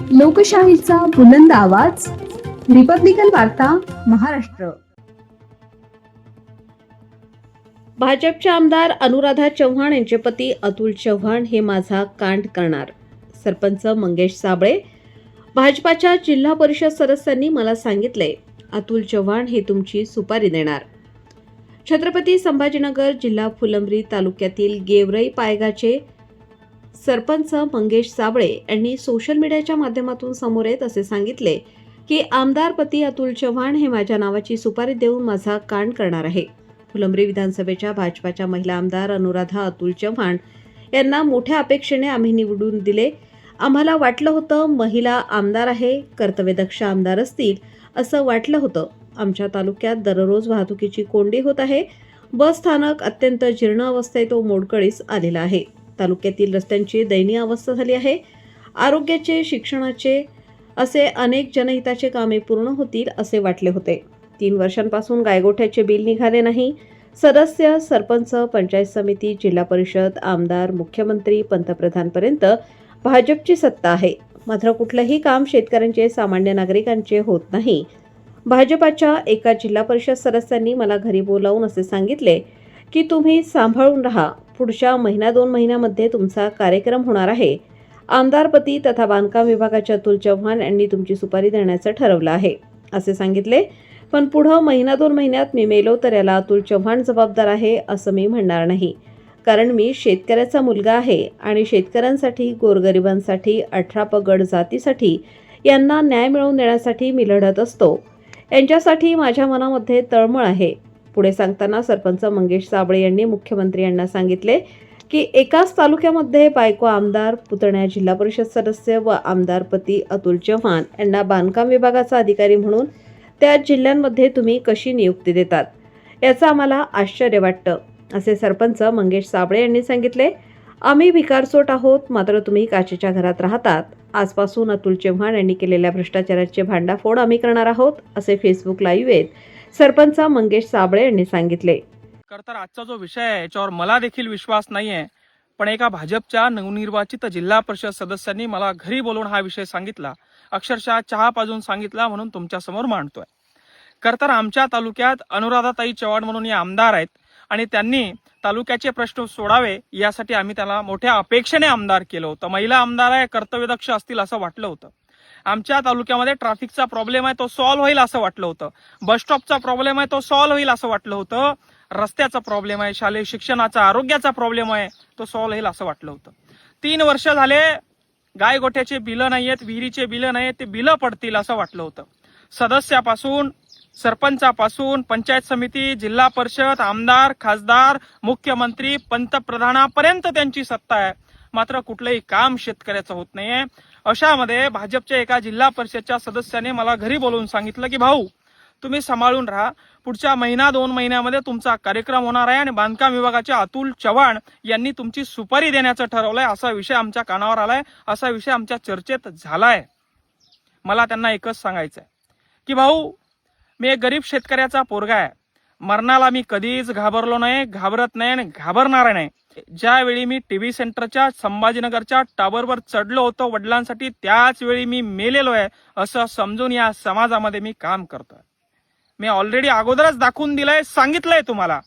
लोकशाहीचा बुलंद आवाज, रिपब्लिकन वार्ता, महाराष्ट्र. भाजपचे आमदार अनुराधा चव्हाण यांचे पती अतुल चव्हाण हे माझा कांड करणार. सरपंच मंगेश साबळे. भाजपाच्या जिल्हा परिषद सदस्यांनी मला सांगितले, अतुल चव्हाण हे तुमची सुपारी देणार. छत्रपती संभाजीनगर जिल्हा फुलंब्री तालुक्यातील गेवराई पायगाचे सरपंच मंगेश साबळे यांनी सोशल मीडियाच्या माध्यमातून समोर येत असे सांगितले की आमदार पती अतुल चव्हाण हे माझ्या नावाची सुपारी देऊन माझा कांड करणार आहे. फुलंब्री विधानसभेच्या भाजपाच्या महिला आमदार अनुराधा अतुल चव्हाण यांना मोठ्या अपेक्षेने आम्ही निवडून दिले. आम्हाला वाटलं होतं महिला आमदार आहे, कर्तव्यदक्ष आमदार असतील असं वाटलं होतं. आमच्या तालुक्यात दररोज वाहतुकीची कोंडी होत आहे. बस स्थानक अत्यंत जीर्ण अवस्थेत व मोडकळीस आलेला आहे. तालुक्यातील रस्त्यांची दयनीय अवस्था झाली आहे. आरोग्याचे, शिक्षणाचे असे अनेक जनहिताचे कामे पूर्ण होतील असे वाटले होते. 3 वर्षांपासून गायगोठ्याचे बिल निघाले नाही. सदस्य, सरपंच, पंचायत समिती, जिल्हा परिषद, आमदार, मुख्यमंत्री, पंतप्रधानपर्यंत भाजपची सत्ता आहे. मात्र कुठलंही काम शेतकऱ्यांचे, सामान्य नागरिकांचे होत नाही. भाजपाच्या एका जिल्हा परिषद सदस्यांनी मला घरी बोलावून असे सांगितले की तुम्ही सांभाळून राहा, पुढच्या 1-2 महिन्यामध्ये तुमचा कार्यक्रम होणार आहे. आमदारपती तथा बांधकाम विभागाच्या अतुल चव्हाण यांनी तुमची सुपारी देण्याचं ठरवलं आहे असे सांगितले. पण पुढं 1-2 महिन्यात मी मेलो तर याला अतुल चव्हाण जबाबदार आहे असं मी म्हणणार नाही. कारण मी शेतकऱ्याचा मुलगा आहे आणि शेतकऱ्यांसाठी, गोरगरिबांसाठी, 18 गट जातीसाठी यांना न्याय मिळवून देण्यासाठी मी लढत असतो. यांच्यासाठी माझ्या मनामध्ये तळमळ आहे. पुढे सांगताना सरपंच मंगेश साबळे यांनी मुख्यमंत्री यांना सांगितले की एकाच तालुक्यामध्ये बायको आमदार, पुतण्या जिल्हा परिषद सदस्य व आमदारपती अतुल चव्हाण यांना बांधकाम विभागाचा अधिकारी म्हणून त्या जिल्ह्यांमध्ये तुम्ही कशी नियुक्ती देतात याचं आम्हाला आश्चर्य वाटतं असे सरपंच मंगेश साबळे यांनी सांगितले. आम्ही भिकारचोट आहोत, मात्र तुम्ही काचेच्या घरात राहतात. आजपासून अतुल चव्हाण यांनी केलेल्या भ्रष्टाचाराचे भांडाफोड आम्ही करणार आहोत असे फेसबुक लाईव्ह येत सरपंच मंगेश साबळे यांनी सांगितले. तर आजचा जो विषय आहे याच्यावर मला देखील विश्वास नाहीये, पण एका भाजपच्या नवनिर्वाचित जिल्हा परिषद सदस्यांनी मला घरी बोलवून हा विषय सांगितला, अक्षरशः चहा पाजून सांगितला, म्हणून तुमच्या समोर मांडतोय. तर आमच्या तालुक्यात अनुराधाताई चव्हाण म्हणून या आमदार आहेत आणि त्यांनी तालुक्याचे प्रश्न सोडावे यासाठी आम्ही त्याला मोठ्या अपेक्षेने आमदार केलं होतं. महिला आमदार आहे, कर्तव्यदक्ष असतील असं वाटलं होतं. आमच्या तालुक्यामध्ये ट्रॅफिकचा प्रॉब्लेम आहे तो सॉल्व्ह होईल असं वाटलं होतं. बस स्टॉपचा प्रॉब्लेम आहे तो सॉल्व्ह होईल असं वाटलं होतं. रस्त्याचा प्रॉब्लेम आहे, शालेय शिक्षणाचा, आरोग्याचा प्रॉब्लेम आहे तो सॉल्व्ह होईल असं वाटलं होतं. 3 वर्ष झाले गायगोठ्याचे बिलं नाहीयेत, विहिरीचे बिलं नाहीयेत, ते बिलं पडतील असं वाटलं होतं. सदस्यापासून, सरपंचापासून, पंचायत समिती, जिल्हा परिषद, आमदार, खासदार, मुख्यमंत्री, पंतप्रधानापर्यंत त्यांची सत्ता आहे, मात्र कुठलंही काम शेतकऱ्याचं होत नाहीये. अशामध्ये भाजपच्या एका जिल्हा परिषदच्या सदस्याने मला घरी बोलवून सांगितलं की भाऊ तुम्ही सांभाळून राहा, पुढच्या 1-2 महिन्यामध्ये तुमचा कार्यक्रम होणार आहे आणि बांधकाम विभागाचे अतुल चव्हाण यांनी तुमची सुपारी देण्याचं ठरवलंय. असा विषय आमच्या कानावर आलाय, असा विषय आमच्या चर्चेत झालाय. मला त्यांना एकच सांगायचंय की भाऊ मी एक गरीब शेतकऱ्याचा पोरगा आहे. मरणाला मी कधीच घाबरलो नाही, घाबरत नाही आणि घाबरणार नाही. ज्यावेळी मी टीव्ही सेंटरच्या संभाजीनगरच्या टावरवर चढलो होतो वडिलांसाठी, त्याच वेळी मी मेलेलो आहे असं समजून या समाजामध्ये मी काम करतोय. मी ऑलरेडी अगोदरच दाखवून दिलंय, सांगितलंय तुम्हाला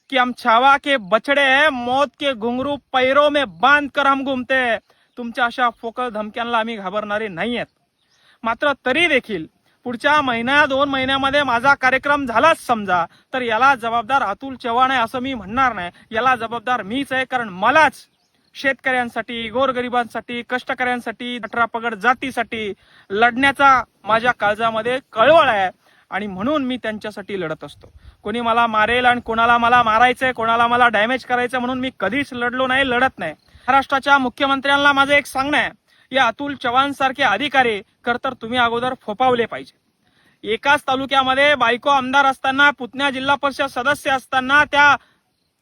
की हम छावा के बछड़े हैं, मौत के घुंगरू पैरों में बांध कर हम घुमते. तुमच्या अशा फोकळ धमक्यांना आम्ही घाबरणारे नाहीयेत. मात्र तरी देखील पुढच्या 1-2 महिन्यामध्ये माझा कार्यक्रम झालाच समजा तर याला जबाबदार अतुल चव्हाण आहे असं मी म्हणणार नाही. याला जबाबदार मीच आहे, कारण मलाच शेतकऱ्यांसाठी, गोरगरिबांसाठी, कष्टकऱ्यांसाठी, 18 गट जातीसाठी लढण्याचा माझ्या काळजामध्ये कळवळ आहे आणि म्हणून मी त्यांच्यासाठी लढत असतो. कोणी मला मारेल आणि कोणाला मला मारायचंय, कोणाला मला डॅमेज करायचं म्हणून मी कधीच लढलो नाही, लढत नाही. महाराष्ट्राच्या मुख्यमंत्र्यांना माझं एक सांगणं आहे, या अतुल चव्हाण सारखे अधिकारी तर तुम्ही अगोदर फोपावले पाहिजे. एकाच तालुक्यामध्ये बायको आमदार असताना, पुतण्या जिल्हा परिषद सदस्य असताना, त्या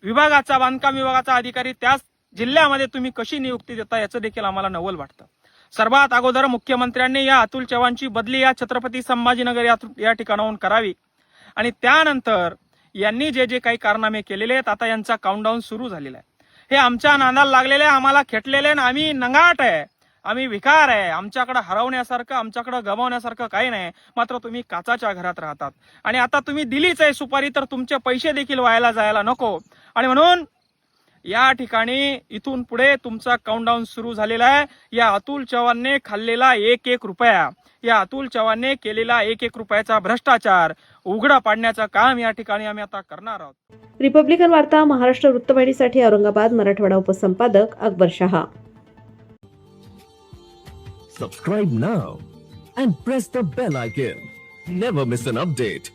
विभागाचा, बांधकाम विभागाचा अधिकारी त्याच जिल्ह्यामध्ये तुम्ही कशी नियुक्ती देता याचं देखील आम्हाला नवल वाटतं. सर्वात अगोदर मुख्यमंत्र्यांनी या अतुल चव्हाणची बदली या छत्रपती संभाजीनगर या ठिकाणाहून करावी आणि त्यानंतर यांनी जे जे काही कारनामे केलेले आहेत आता यांचा काउंटडाऊन सुरू झालेला आहे. हे आमच्या नादाला लागलेले, आम्हाला खेटलेले, आम्ही नंगाट आहे. आम्ही विकार आहे, आमच्याकडे हरवण्यासारखं, आमच्याकडे गमावण्यासारखं काही नाही, मात्र तुम्ही काचाच्या घरात राहतात. आणि आता तुम्ही दिलीच आहे सुपारी, तर तुमचे पैसे देखील वायाला जायला नको. आणि म्हणून या ठिकाणी इथून पुढे तुमचा काउंटडाऊन सुरू झालेला आहे. या अतुल चव्हाणने खाल्लेला एक एक रुपया, या अतुल चव्हाणने केलेला एक एक रुपयाचा भ्रष्टाचार उघडा पाडण्याचं काम या ठिकाणी आम्ही आता करणार आहोत. रिपब्लिकन वार्ता Maharashtra वृत्तवाहिनीसाठी Aurangabad Marathwada उपसंपादक Akbar Shah. Subscribe now and press the bell icon. Never miss an update.